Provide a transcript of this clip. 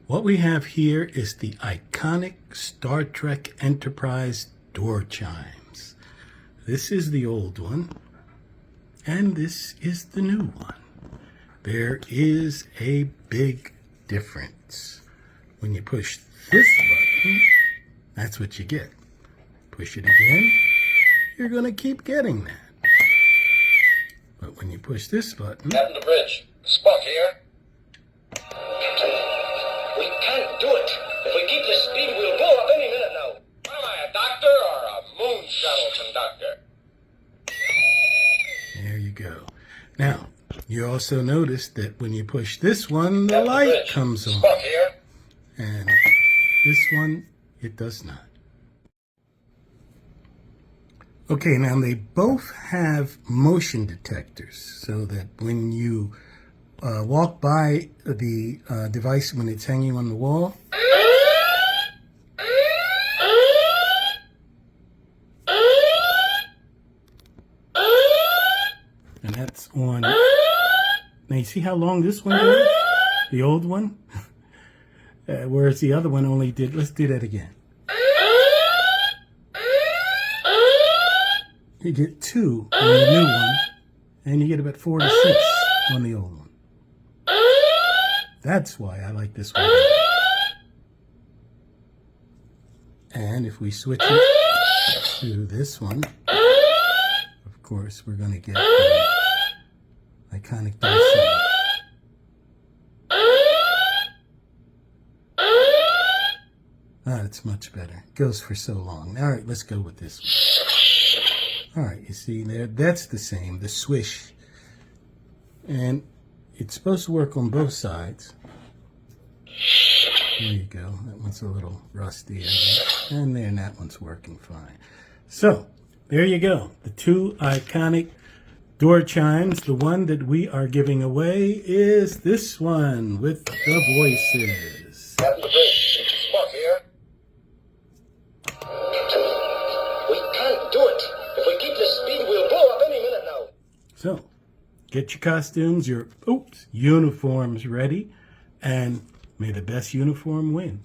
What we have here is the iconic Star Trek Enterprise door chimes. This is the old one, and this is the new one. There is a big difference. When you push this button, that's what you get. Push it again, you're going to keep getting that. But when you push this button... Captain the bridge. Spock here. We can't do it. If we keep this speed, we'll blow up any minute now. What am I, a doctor or a moon shuttle conductor? There you go. Now, you also notice that when you push this one, the Captain light Bridge. comes on. Spock here. And this one, it does not. Okay, now they both have motion detectors so that when you walk by the device when it's hanging on the wall, and that's on. Now you see how long this one goes? The old one? Whereas the other one only did, let's do that again. You get 2 on the new one, and you get about 4 to 6 on the old one. That's why I like this one better. And if we switch it to this one, of course, we're going to get the iconic door sound. It's much better. It goes for so long. All right, let's go with this one. All right, you see there, that's the same, the swish. And it's supposed to work on both sides. There you go. That one's a little rusty. And there, and that one's working fine. So, there you go. The 2 iconic door chimes. The one that we are giving away is this one with the voices. Captain the bridge. Spock here. We can't do it. If we keep this speed, we'll blow up any minute now. So, get your costumes, your uniforms ready, and may the best uniform win.